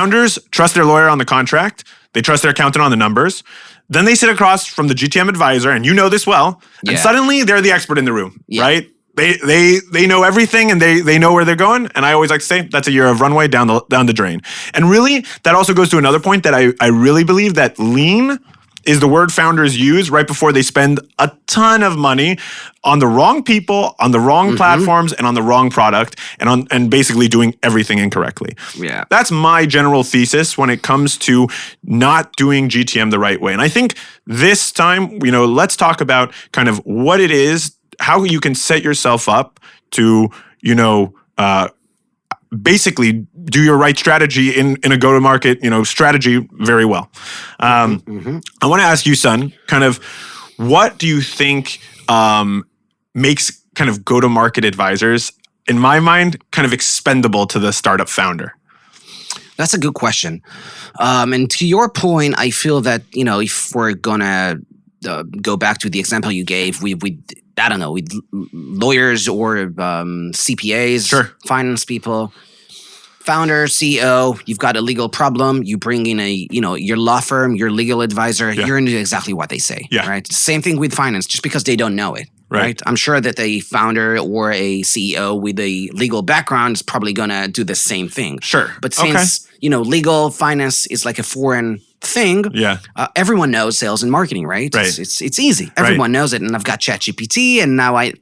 founders trust their lawyer on the contract. They trust their accountant on the numbers. Then they sit across from the GTM advisor, and you know this well, and suddenly they're the expert in the room, right? They know everything, and they know where they're going. And I always like to say that's a year of runway down the drain. And really, that also goes to another point that I really believe that lean is the word founders use right before they spend a ton of money on the wrong people, on the wrong platforms, and on the wrong product, and basically doing everything incorrectly. Yeah. That's my general thesis when it comes to not doing GTM the right way. And I think this time, let's talk about kind of what it is, how you can set yourself up to, basically do your right strategy in a go-to-market, strategy very well. I want to ask you, Sun, kind of what do you think makes kind of go-to-market advisors, in my mind, kind of expendable to the startup founder? That's a good question. And to your point, I feel that, if we're going to go back to the example you gave, with lawyers or CPAs, finance people, founder, CEO, you've got a legal problem, you bring in your law firm, your legal advisor, you're going to do exactly what they say, right? Same thing with finance, just because they don't know it, right? I'm sure that a founder or a CEO with a legal background is probably going to do the same thing. Sure. But since, legal finance is like a foreign thing, everyone knows sales and marketing, right? It's easy. Everyone knows it. And I've got ChatGPT, and now I,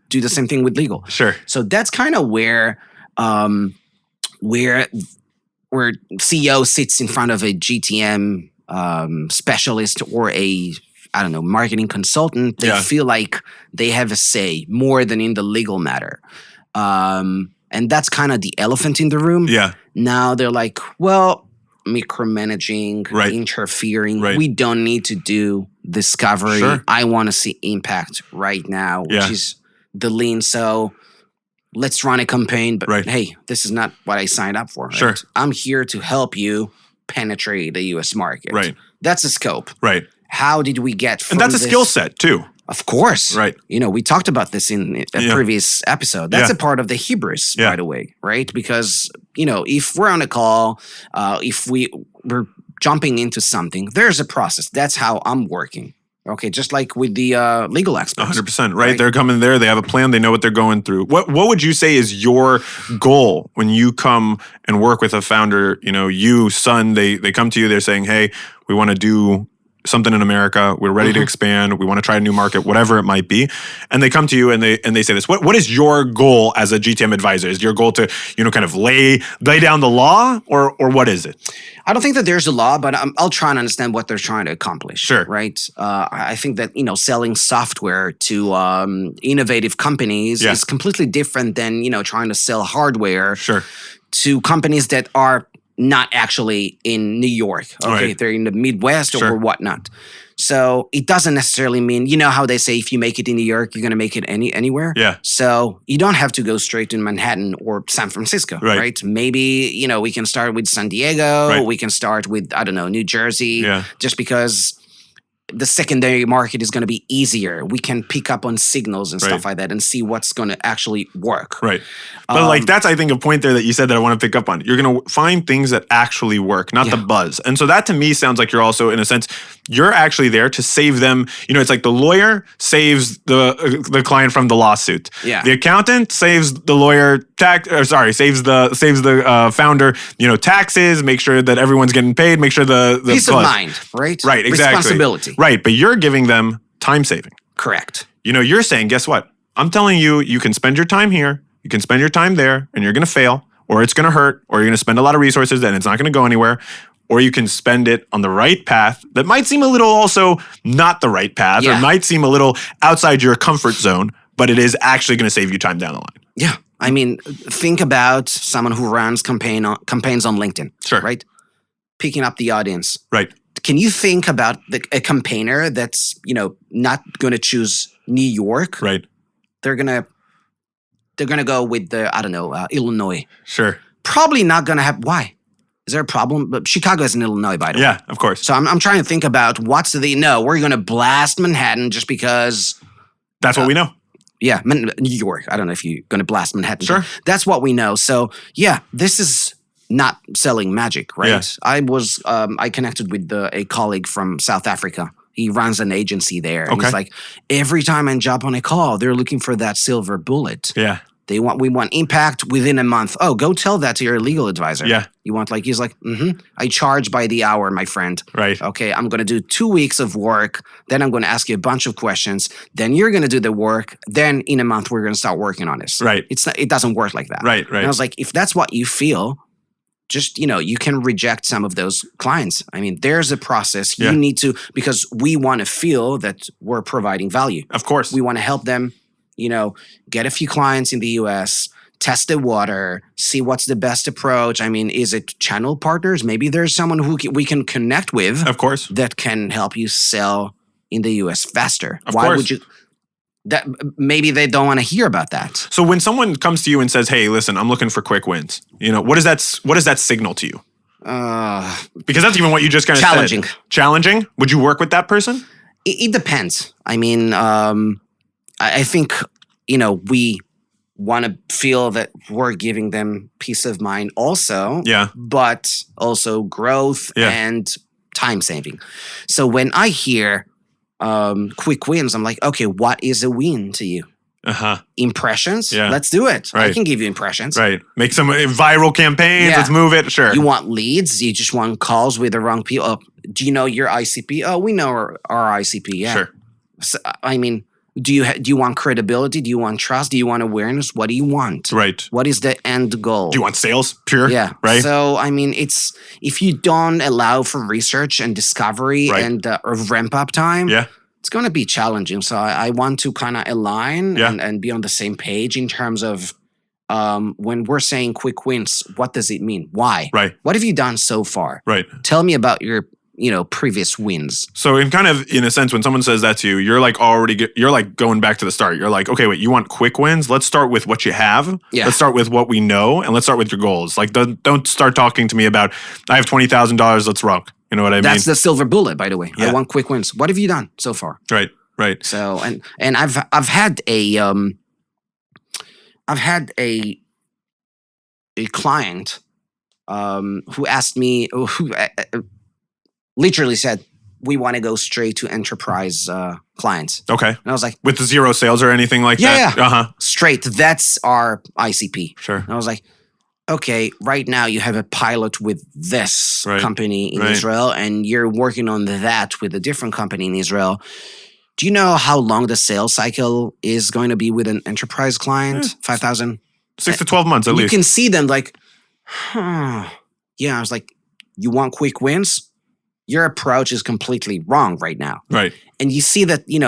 do the same thing with legal. Sure. So that's kind of where CEO sits in front of a GTM specialist or a marketing consultant. They feel like they have a say more than in the legal matter. And that's kind of the elephant in the room. Yeah. Now they're like, well, micromanaging, interfering. We don't need to do discovery. I want to see impact right now, which is the lean. So let's run a campaign, but hey, this is not what I signed up for. Right? I'm here to help you penetrate the US market. That's the scope. How did we get from And that's a skill set too. Of course. We talked about this in a previous episode. That's a part of the hubris, by the way, right? Because, if we're on a call, if we're jumping into something, there's a process. That's how I'm working. Okay, just like with the legal experts. 100%, right? They're coming there. They have a plan. They know what they're going through. What would you say is your goal when you come and work with a founder? You, Sun, they come to you. They're saying, hey, we want to do something in America. We're ready to expand. We want to try a new market, whatever it might be. And they come to you and they say this. What is your goal as a GTM advisor? Is your goal to, kind of lay down the law, or what is it? I don't think that there's a law, but I'll try and understand what they're trying to accomplish. Right? I think that, selling software to innovative companies is completely different than, trying to sell hardware to companies that are not actually in New York. Okay, they're in the Midwest or whatnot. So it doesn't necessarily mean, how they say if you make it in New York, you're going to make it anywhere. So you don't have to go straight to Manhattan or San Francisco, right? Maybe, we can start with San Diego. We can start with, New Jersey, just because the secondary market is going to be easier. We can pick up on signals and stuff like that and see what's going to actually work. But that's, I think, a point there that you said that I want to pick up on. You're going to find things that actually work, not the buzz. And so that to me sounds like you're also, in a sense, you're actually there to save them. It's like the lawyer saves the client from the lawsuit. The accountant saves the lawyer saves the founder, taxes, make sure that everyone's getting paid, make sure the peace of mind, right? Exactly. Responsibility. But you're giving them time saving. Correct. You're saying, guess what? I'm telling you, you can spend your time here, you can spend your time there, and you're going to fail, or it's going to hurt, or you're going to spend a lot of resources and it's not going to go anywhere, or you can spend it on the right path that might seem a little also not the right path, or might seem a little outside your comfort zone, but it is actually going to save you time down the line. Yeah. I mean, think about someone who runs campaigns on LinkedIn. Right? Picking up the audience. Can you think about a campaigner that's, not going to choose New York? They're gonna go with the Illinois. Probably not gonna have. Why? Is there a problem? But Chicago is in Illinois, by the way. Yeah, of course. So I'm trying to think about we're gonna blast Manhattan just because. That's what we know. Yeah, New York. I don't know if you're gonna blast Manhattan. That's what we know. So yeah, this is not selling magic, right? I connected with a colleague from South Africa. He runs an agency there. And he's like, every time I jump on a call, they're looking for that silver bullet. Yeah. We want impact within a month. Oh, go tell that to your legal advisor. Yeah. He's like, I charge by the hour, my friend. Right. Okay, I'm going to do 2 weeks of work. Then I'm going to ask you a bunch of questions. Then you're going to do the work. Then in a month, we're going to start working on this. Right. It doesn't work like that. Right. And I was like, if that's what you feel, just, you can reject some of those clients. I mean, there's a process. You need to, because we want to feel that we're providing value. Of course. We want to help them, get a few clients in the US, test the water, see what's the best approach. I mean, is it channel partners? Maybe there's someone who we can connect with. Of course. That can help you sell in the US faster. Why would you? That maybe they don't want to hear about that. So when someone comes to you and says, "Hey, listen, I'm looking for quick wins," what does that signal to you? Because that's even what you just kind of challenging. Said. Challenging. Would you work with that person? It depends. I mean, I think we want to feel that we're giving them peace of mind, also. Yeah. But also growth and time saving. So when I hear quick wins, I'm like, okay, what is a win to you? Impressions? Yeah. Let's do it. Right. I can give you impressions. Right. Make some viral campaigns. Yeah. Let's move it. Sure. You want leads? You just want calls with the wrong people? Oh, do you know your ICP? Oh, we know our ICP. Yeah. Sure. So, I mean, do you want credibility? Do you want trust? Do you want awareness? What do you want? Right. What is the end goal? Do you want sales? Pure. Yeah. Right. So, I mean, it's if you don't allow for research and discovery and or ramp up time, it's going to be challenging. So I want to kind of align and be on the same page in terms of when we're saying quick wins, what does it mean? Why? Right. What have you done so far? Right. Tell me about your previous wins. So in a sense, when someone says that to you, you're like you're like going back to the start. You're like, okay, wait, you want quick wins? Let's start with what you have. Yeah. Let's start with what we know, and let's start with your goals. Like, don't start talking to me about, I have $20,000. Let's rock. You know what I mean? That's the silver bullet, by the way. Yeah. I want quick wins. What have you done so far? Right. Right. So and I've had a client who asked me, who literally said, we want to go straight to enterprise clients. Okay. And I was like, with the zero sales or anything like that? Yeah. Straight. That's our ICP. Sure. And I was like, okay, right now you have a pilot with this company in Israel, and you're working on that with a different company in Israel. Do you know how long the sales cycle is going to be with an enterprise client? 5,000? 6 to 12 months at least. You can see them like, Yeah. I was like, you want quick wins? Your approach is completely wrong right now. Right. And you see that, you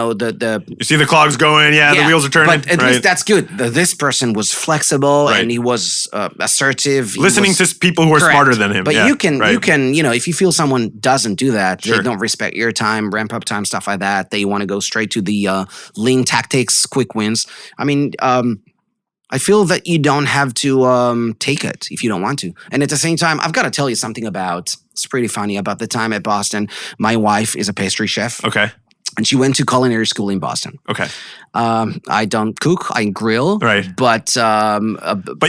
see the clogs going, the wheels are turning. But at least that's good. This person was flexible and he was assertive. Listening to people who are smarter than him. But you can, if you feel someone doesn't do that, they don't respect your time, ramp up time, stuff like that. They want to go straight to the lean tactics, quick wins. I mean, I feel that you don't have to take it if you don't want to. And at the same time, I've got to tell you something it's pretty funny about the time at Boston. My wife is a pastry chef. Okay. And she went to culinary school in Boston. Okay. I don't cook, I grill. Right. But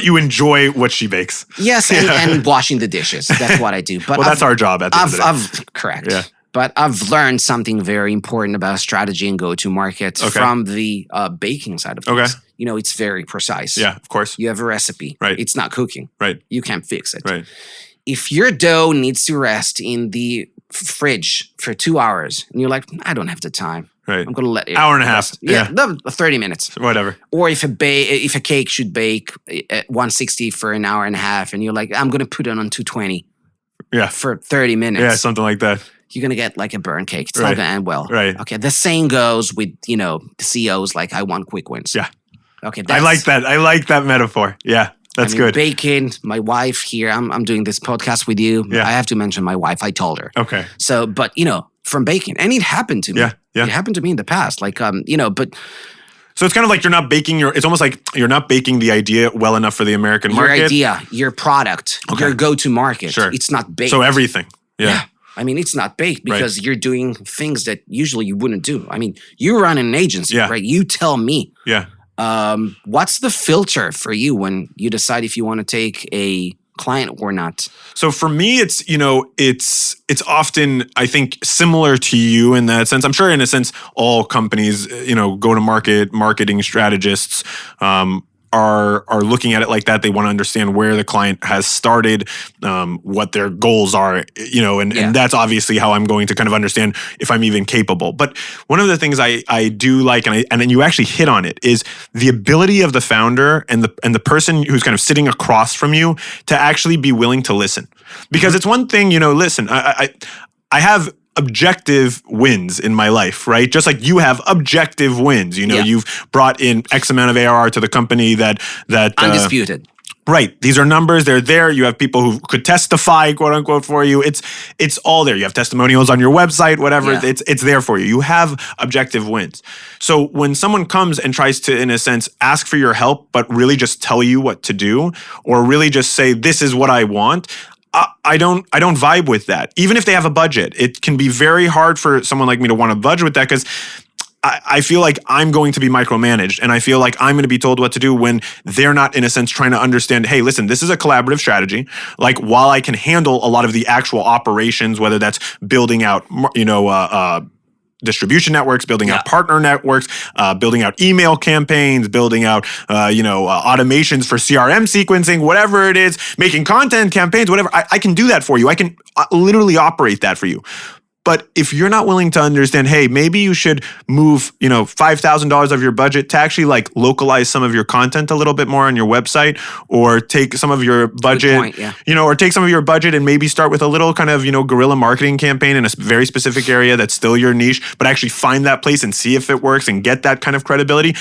you enjoy what she bakes. Yes, and washing the dishes. That's what I do. But that's our job at the end of the day. Correct. Yeah. But I've learned something very important about strategy and go-to-market from the baking side of things. Okay. It's very precise. Yeah, of course. You have a recipe. Right. It's not cooking. Right. You can't fix it. Right. If your dough needs to rest in the fridge for 2 hours, and you're like, I don't have the time. Right. I'm going to let it hour and a half. rest. Yeah. 30 minutes. Whatever. Or if a cake should bake at 160 for an hour and a half, and you're like, I'm going to put it on 220 for 30 minutes. Yeah, something like that. You're going to get like a burnt cake. It's not going to end well. Right. Okay. The same goes with, the CEOs, like, I want quick wins. Yeah. Okay. I like that. I like that metaphor. Yeah. That's good. Baking, my wife here, I'm doing this podcast with you. Yeah. I have to mention my wife. I told her. Okay. So, but, from baking, and it happened to me. Yeah. It happened to me in the past. Like, but. So it's kind of like you're not baking it's almost like you're not baking the idea well enough for the American market. Your idea, your product, your go-to market. Sure. It's not baked. So everything. Yeah. I mean, it's not baked because you're doing things that usually you wouldn't do. I mean, you run an agency, right? You tell me. Yeah. What's the filter for you when you decide if you want to take a client or not? So for me, it's often, I think, similar to you in that sense. I'm sure in a sense, all companies, go to marketing strategists, are looking at it like that. They want to understand where the client has started, what their goals are, and that's obviously how I'm going to kind of understand if I'm even capable. But one of the things I do like, and then you actually hit on it, is the ability of the founder and the person who's kind of sitting across from you to actually be willing to listen. Because it's one thing, listen, I have objective wins in my life, right? Just like you have objective wins. You've brought in X amount of ARR to the company that undisputed. Right. These are numbers. They're there. You have people who could testify, quote unquote, for you. It's all there. You have testimonials on your website, whatever. Yeah. It's there for you. You have objective wins. So when someone comes and tries to, in a sense, ask for your help, but really just tell you what to do, or really just say, this is what I want, I don't vibe with that. Even if they have a budget, it can be very hard for someone like me to want to budget with that, because I feel like I'm going to be micromanaged, and I feel like I'm going to be told what to do when they're not, in a sense, trying to understand, hey, listen, this is a collaborative strategy. Like, while I can handle a lot of the actual operations, whether that's building out, distribution networks, building out partner networks, building out email campaigns, building out, automations for CRM sequencing, whatever it is, making content campaigns, whatever. I can do that for you. I can literally operate that for you. But if you're not willing to understand, hey, maybe you should move, $5,000 of your budget to actually like localize some of your content a little bit more on your website, or take some of your budget, or take some of your budget and maybe start with a little kind of, guerrilla marketing campaign in a very specific area that's still your niche, but actually find that place and see if it works and get that kind of credibility.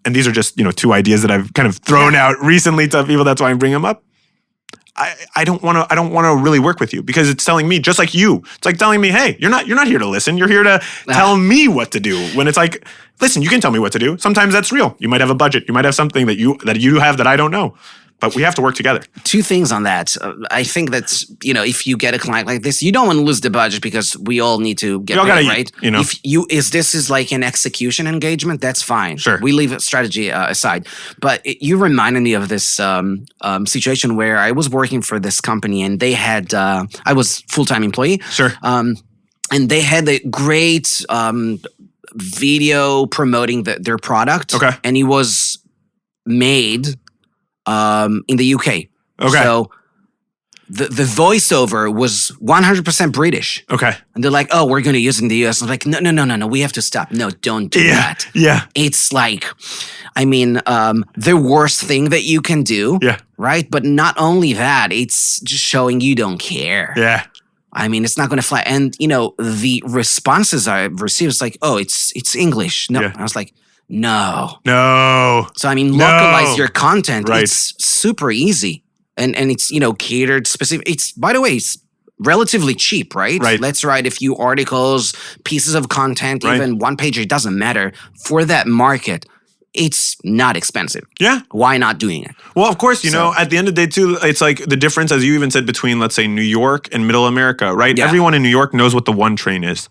And these are just, two ideas that I've kind of thrown out recently to people. That's why I'm bringing them up. I don't want to really work with you, because it's telling me, just like you, it's like telling me, hey, you're not here to listen. You're here to tell me what to do. When it's like, listen, you can tell me what to do. Sometimes that's real. You might have a budget. You might have something that you have that I don't know. But we have to work together. Two things on that. I think that, if you get a client like this, you don't want to lose the budget, because we all need to get paid, right? If this is like an execution engagement, that's fine. Sure. We leave strategy aside. But you reminded me of this situation where I was working for this company, and they had, I was full-time employee. Sure. And they had a great video promoting their product. Okay. And it was made in the UK. Okay. So the voiceover was 100% British. Okay. And they're like, oh, we're going to use it in the US. I'm like, no, we have to stop. No, don't do that. Yeah. It's like, the worst thing that you can do. Yeah. Right? But not only that, it's just showing you don't care. Yeah. It's not going to fly. And, the responses I've received is like, oh, it's English. No. Yeah. I was like, No. So localize your content. Right. It's super easy. And it's, catered specific. It's, by the way, it's relatively cheap, right? Right. Let's write a few articles, pieces of content, right. Even one page, it doesn't matter. For that market, it's not expensive. Yeah. Why not doing it? Well, of course, at the end of the day, too, it's like the difference, as you even said, between, let's say, New York and Middle America, right? Yeah. Everyone in New York knows what the one train is.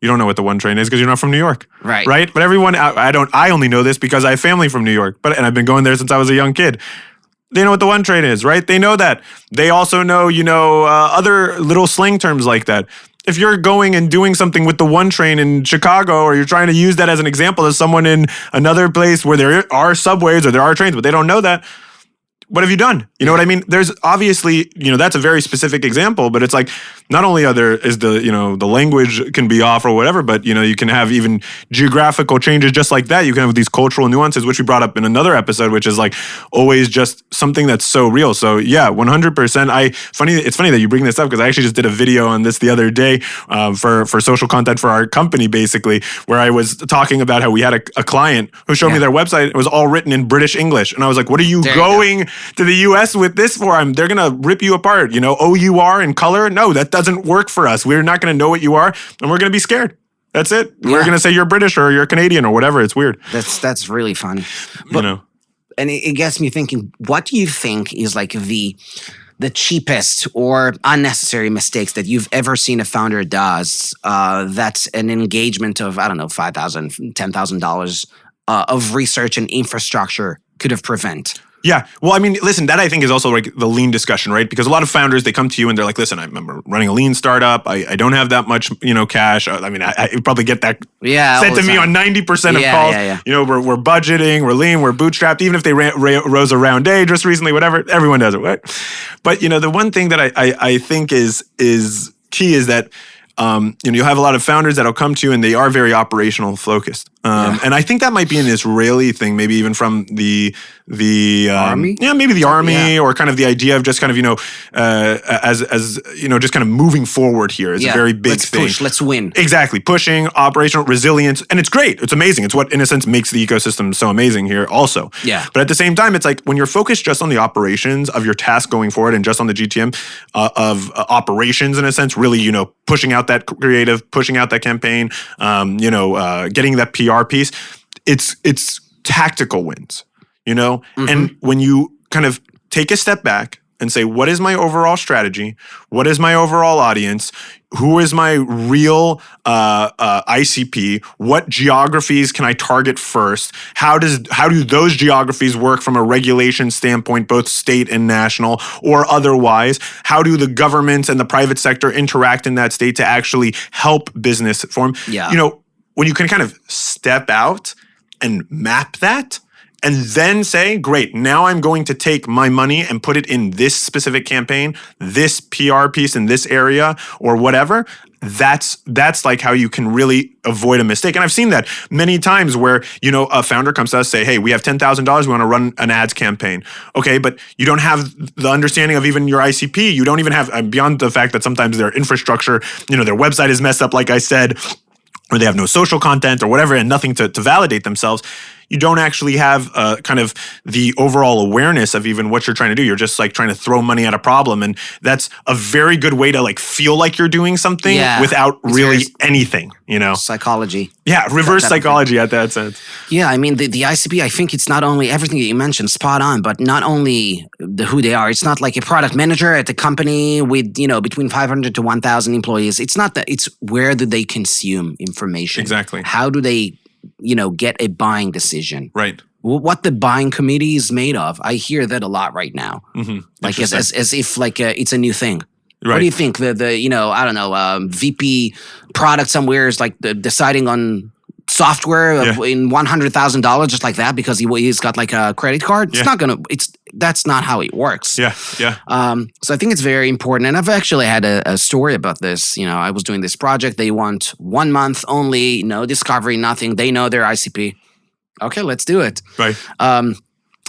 You don't know what the one train is because you're not from New York. Right. Right? But everyone, I only know this because I have family from New York, and I've been going there since I was a young kid. They know what the one train is, right? They know that. They also know, other little slang terms like that. If you're going and doing something with the one train in Chicago, or you're trying to use that as an example as someone in another place where there are subways or there are trains, but they don't know that, what have you done? You know what I mean? There's obviously, that's a very specific example, but it's like, not only is the language can be off or whatever, but, you can have even geographical changes just like that. You can have these cultural nuances, which we brought up in another episode, which is like always just something that's so real. So yeah, 100%. It's funny that you bring this up, because I actually just did a video on this the other day for social content for our company, basically, where I was talking about how we had a client who showed me their website. It was all written in British English. And I was like, what are you going to the US with this for? They're going to rip you apart. OUR in color? No, that doesn't work for us. We're not going to know what you are, and we're going to be scared. That's it. Yeah. We're going to say you're British or you're Canadian or whatever. It's weird. That's really funny. But, and it gets me thinking, what do you think is like the cheapest or unnecessary mistakes that you've ever seen a founder does that's an engagement of, I don't know, $5,000, $10,000 of research and infrastructure could have prevented? Yeah. Well, I mean, listen, that I think is also like the lean discussion, right? Because a lot of founders, they come to you and they're like, listen, I'm running a lean startup. I don't have that much, cash. I mean, I probably get that said to me on 90% of calls. We're budgeting, we're lean, we're bootstrapped. Even if they rose a round A just recently, whatever, everyone does it, right? But, the one thing that I think is key is that, you'll have a lot of founders that'll come to you and they are very operational focused. And I think that might be an Israeli thing, maybe even from the army? Maybe the army or kind of the idea of just kind of, just kind of moving forward here is a very big thing. Let's push, let's win. Exactly. Pushing, operational resilience. And it's great. It's amazing. It's what, in a sense, makes the ecosystem so amazing here also. Yeah. But at the same time, it's like when you're focused just on the operations of your task going forward and just on the GTM of operations, in a sense, really, pushing out that creative, pushing out that campaign, getting that PR piece, it's tactical wins, And when you kind of take a step back and say, what is my overall strategy? What is my overall audience? Who is my real ICP? What geographies can I target first? How do those geographies work from a regulation standpoint, both state and national or otherwise? How do the governments and the private sector interact in that state to actually help business form? Yeah. When you can kind of step out and map that, and then say, great, now I'm going to take my money and put it in this specific campaign, this PR piece in this area, or whatever. That's like how you can really avoid a mistake. And I've seen that many times where, a founder comes to us, say, hey, we have $10,000, we want to run an ads campaign. Okay, but you don't have the understanding of even your ICP. You don't even have, beyond the fact that sometimes their infrastructure, their website is messed up, like I said, or they have no social content or whatever and nothing to validate themselves. You don't actually have kind of the overall awareness of even what you're trying to do. You're just like trying to throw money at a problem. And that's a very good way to like feel like you're doing something without really anything, Psychology. Yeah, reverse psychology at that sense. Yeah, I mean, the ICP, I think it's not only everything that you mentioned, spot on, but not only who they are. It's not like a product manager at a company with, between 500 to 1,000 employees. It's not that. It's where do they consume information? Exactly. How do they get a buying decision. Right. What the buying committee is made of. I hear that a lot right now. Mm-hmm. Like as if like it's a new thing. Right. What do you think? The VP product somewhere is like deciding on software in $100,000 just like that because he's got like a credit card. It's that's not how it works. Yeah. So I think it's very important. And I've actually had a story about this. I was doing this project. They want 1 month only, no discovery, nothing. They know their ICP. Okay, let's do it. Right.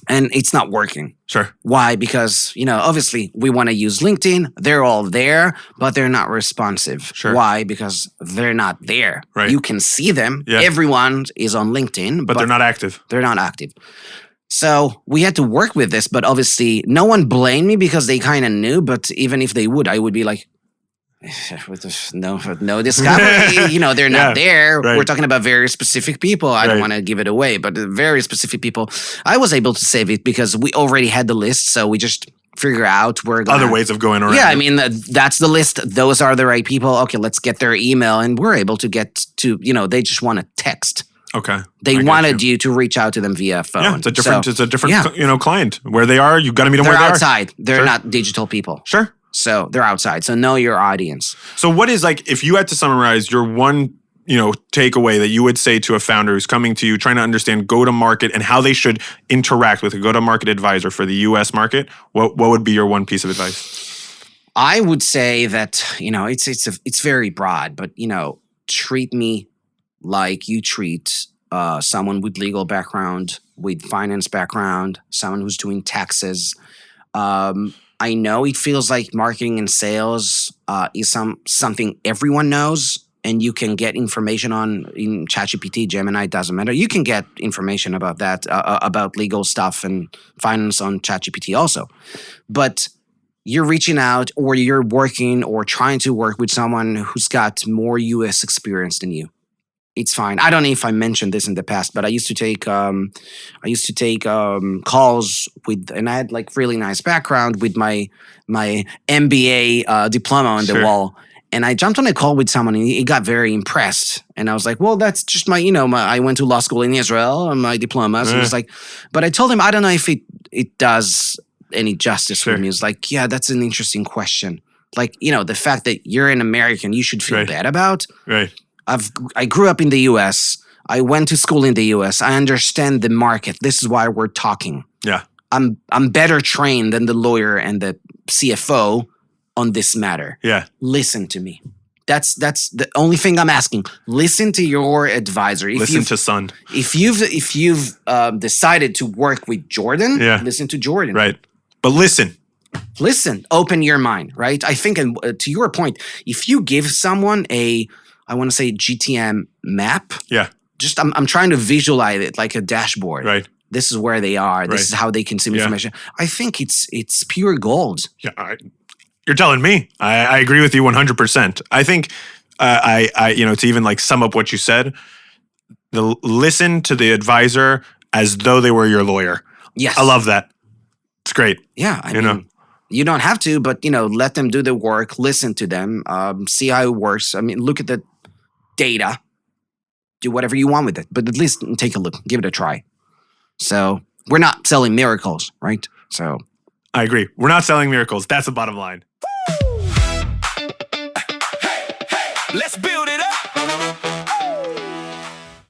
And it's not working. Sure. Why? Because, obviously we want to use LinkedIn. They're all there, but they're not responsive. Sure. Why? Because they're not there. Right. You can see them. Yeah. Everyone is on LinkedIn. But they're not active. They're not active. So we had to work with this, but obviously no one blamed me because they kind of knew, but even if they would, I would be like, no discovery, they're not there. Right. We're talking about very specific people. I don't want to give it away, but very specific people. I was able to save it because we already had the list, so we just figure out other ways of going around. Yeah, I mean, that's the list. Those are the right people. Okay, let's get their email, and we're able to get to, they just want to text. Okay. They wanted you to reach out to them via phone. Yeah, it's a different client. Where they are, you got to meet them where they are. They're outside. They're not digital people. Sure. So they're outside. So know your audience. So what is like, if you had to summarize your one, takeaway that you would say to a founder who's coming to you, trying to understand go-to-market and how they should interact with a go-to-market advisor for the US market, what would be your one piece of advice? I would say that, it's very broad, but, treat me like you treat someone with legal background, with finance background, someone who's doing taxes. I know it feels like marketing and sales is something everyone knows, and you can get information on in ChatGPT, Gemini, doesn't matter. You can get information about that, about legal stuff and finance on ChatGPT also. But you're reaching out or you're working or trying to work with someone who's got more US experience than you. It's fine. I don't know if I mentioned this in the past, but I used to take calls with, and I had like really nice background with my MBA diploma on the wall. And I jumped on a call with someone and he got very impressed. And I was like, well, that's just I went to law school in Israel and my diploma. So he was like, but I told him, I don't know if it does any justice for me. He was like, yeah, that's an interesting question. Like, the fact that you're an American, you should feel bad about. Right. I grew up in the US. I went to school in the US. I understand the market. This is why we're talking. Yeah. I'm better trained than the lawyer and the CFO on this matter. Yeah. Listen to me. That's the only thing I'm asking. Listen to your advisor. Listen to Sun. If you've decided to work with Jordan, listen to Jordan. Right. But listen. Open your mind, right? I think, and to your point, if you give someone I want to say GTM map. Yeah. Just I'm trying to visualize it like a dashboard. Right. This is where they are. This is how they consume information. I think it's pure gold. Yeah. You're telling me. I agree with you 100%. I think to even like sum up what you said, listen to the advisor as though they were your lawyer. Yes. I love that. It's great. Yeah. I mean, you don't have to, but let them do the work, listen to them, see how it works. I mean, look at the data, do whatever you want with it, but at least take a look, give it a try. So we're not selling miracles, right? So I agree. We're not selling miracles. That's the bottom line. Let's be